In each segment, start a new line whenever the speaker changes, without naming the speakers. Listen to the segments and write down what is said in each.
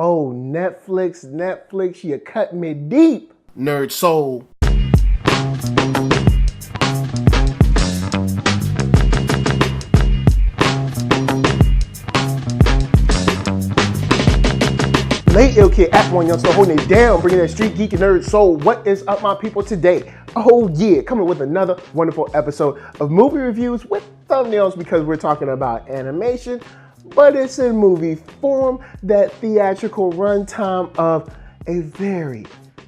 Oh, Netflix, you cut me deep. NERDSoul. Late ill kid at OneYoungsta holding it down, bringing that StreetGeek and NERDSoul. What is up, my people, today? Oh yeah, coming with another wonderful episode of movie reviews with thumbnails because we're talking about animation, but it's in movie form, that theatrical runtime of a very,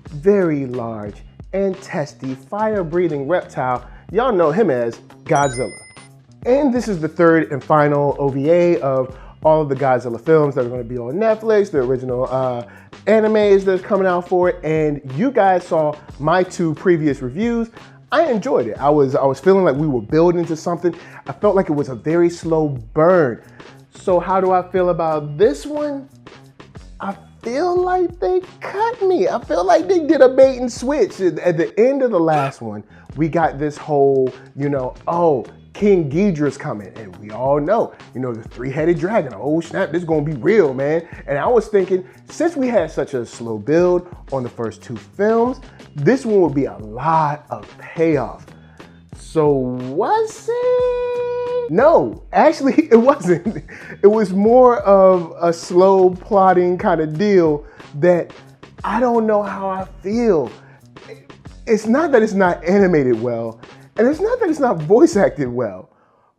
very large and testy fire-breathing reptile. Y'all know him as Godzilla. And this is the third and final OVA of all of the Godzilla films that are going to be on Netflix, the original animes that's coming out for it. And you guys saw my two previous reviews. I enjoyed it. I was feeling like we were building to something. I felt like it was a very slow burn. So how do I feel about this one? I feel like they cut me. I feel like they did a bait and switch. At the end of the last one, we got this whole, oh, King Ghidorah's coming, and we all know, the three-headed dragon. Oh snap, this is gonna be real, man. And I was thinking, since we had such a slow build on the first two films, this one would be a lot of payoff. So was it? No, actually it wasn't. It was more of a slow plotting kind of deal that I don't know how I feel. It's not that it's not animated well, and it's not that it's not voice acted well,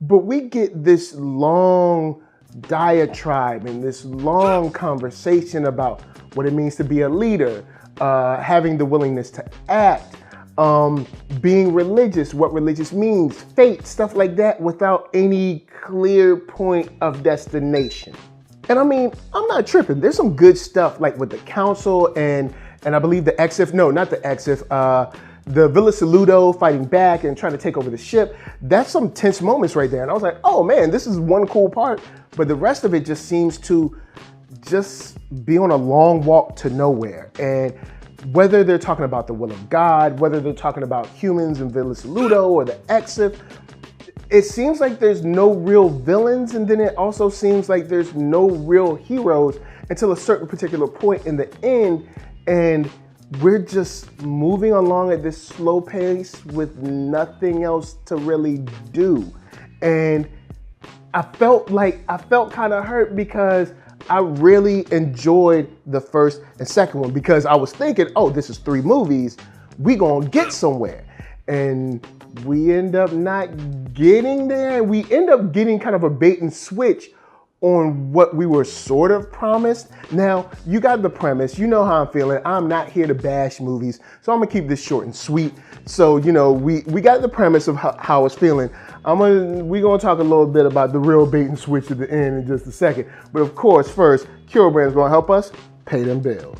but we get this long diatribe and this long conversation about what it means to be a leader, having the willingness to act, being religious, what religious means, fate, stuff like that, without any clear point of destination. And I mean, I'm not tripping. There's some good stuff like with the council and I believe the Exif, no, not the Exif, the Villa Saludo fighting back and trying to take over the ship. That's some tense moments right there. And I was like, oh man, this is one cool part. But the rest of it just seems to just be on a long walk to nowhere. And whether they're talking about the will of God, whether they're talking about humans in Villa Saludo or the Exif, it seems like there's no real villains. And then it also seems like there's no real heroes until a certain particular point in the end. And we're just moving along at this slow pace with nothing else to really do. And I felt kind of hurt because I really enjoyed the first and second one, because I was thinking, oh, this is 3 movies, we gonna get somewhere. And we end up not getting there. We end up getting kind of a bait and switch on what we were sort of promised. Now, you got the premise, you know how I'm feeling. I'm not here to bash movies, so I'm gonna keep this short and sweet. So, we got the premise of how I was feeling. We're gonna talk a little bit about the real bait and switch at the end in just a second. But of course, first, Kôbun's gonna help us pay them bills.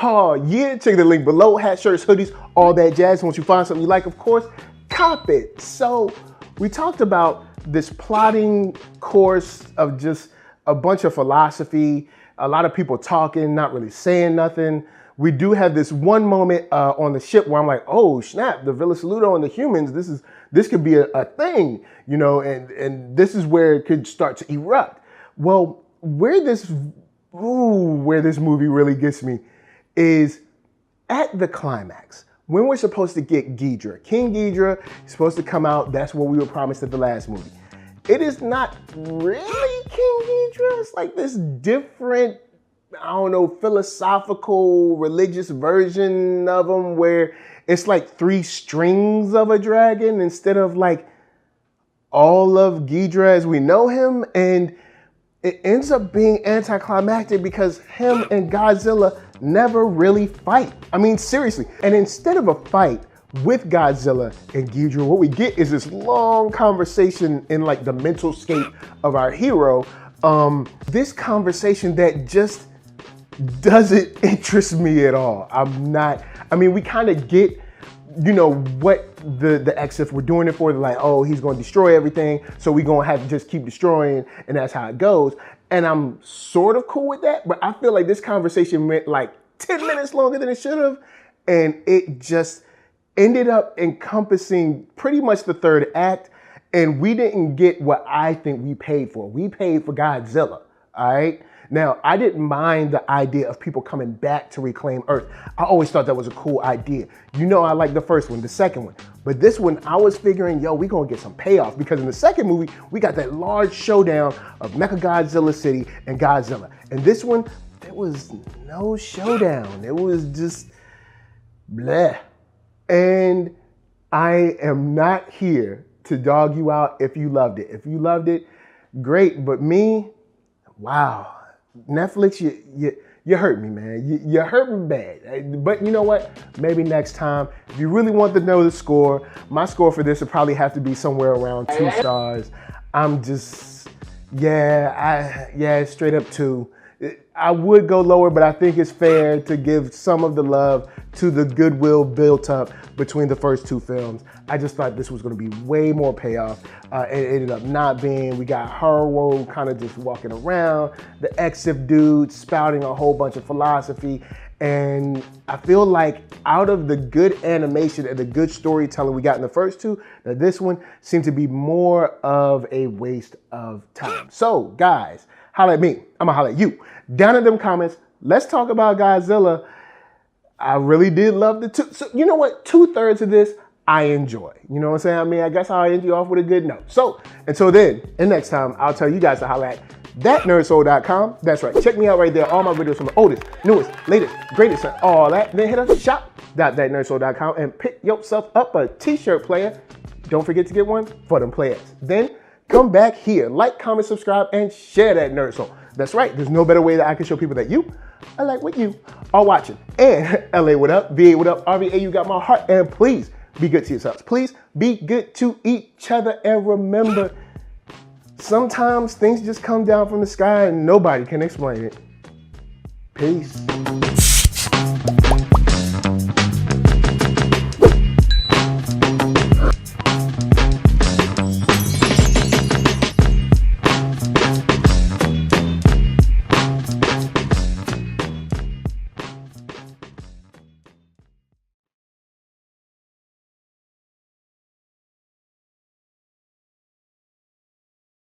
Oh yeah, check the link below. Hats, shirts, hoodies, all that jazz. Once you find something you like, of course, cop it. So we talked about this plotting course of just a bunch of philosophy, a lot of people talking, not really saying nothing. We do have this one moment on the ship where I'm like, oh snap, the Villa Saludo and the humans, this could be a thing, and this is where it could start to erupt. Well, where this movie really gets me is at the climax, when we're supposed to get Ghidorah. King Ghidorah is supposed to come out. That's what we were promised at the last movie. It is not really King Ghidorah. It's like this different, philosophical, religious version of him where it's like 3 strings of a dragon instead of like all of Ghidorah as we know him. And it ends up being anticlimactic because him and Godzilla never really fight. I mean, seriously. And instead of a fight with Godzilla and Ghidorah, what we get is this long conversation in like the mental state of our hero. This conversation that just doesn't interest me at all. We kind of get you know, what the X-If were doing it for. They're like, oh, he's going to destroy everything, so we're going to have to just keep destroying, and that's how it goes. And I'm sort of cool with that, but I feel like this conversation went like 10 minutes longer than it should have, and it just ended up encompassing pretty much the third act, and we didn't get what I think we paid for. We paid for Godzilla, all right? Now, I didn't mind the idea of people coming back to reclaim Earth. I always thought that was a cool idea. You know, I like the first one, the second one. But this one, I was figuring, yo, we gonna get some payoff, because in the second movie, we got that large showdown of Mechagodzilla City and Godzilla. And this one, there was no showdown. It was just bleh. And I am not here to dog you out if you loved it. If you loved it, great. But me, wow. Netflix, you hurt me, man. You hurt me bad. But you know what? Maybe next time, if you really want to know the score, my score for this would probably have to be somewhere around 2 stars. I'm just, straight up 2. I would go lower, but I think it's fair to give some of the love to the goodwill built up between the first 2 films. I just thought this was going to be way more payoff. It ended up not being. We got Haruo kind of just walking around, the X-If dude spouting a whole bunch of philosophy. And I feel like out of the good animation and the good storytelling we got in the first 2, that this one seemed to be more of a waste of time. So guys, holla at me. I'm gonna holla at you. Down in them comments, let's talk about Godzilla. I really did love the 2. So you know what? 2/3 of this I enjoy. You know what I'm saying? I mean, I guess I'll end you off with a good note. So until then, and next time, I'll tell you guys to holla at ThatNERDSoul.com. That's right. Check me out right there. All my videos from the oldest, newest, latest, greatest, and all that. Then hit up shop.ThatNERDSoul.com and pick yourself up a t-shirt player. Don't forget to get one for them players. Then come back here, like, comment, subscribe, and share that Nerd Soul. That's right. There's no better way that I can show people that you are like what you are watching. And LA, what up? VA, what up? RVA, you got my heart. And please be good to yourselves. Please be good to each other. And remember, sometimes things just come down from the sky and nobody can explain it. Peace.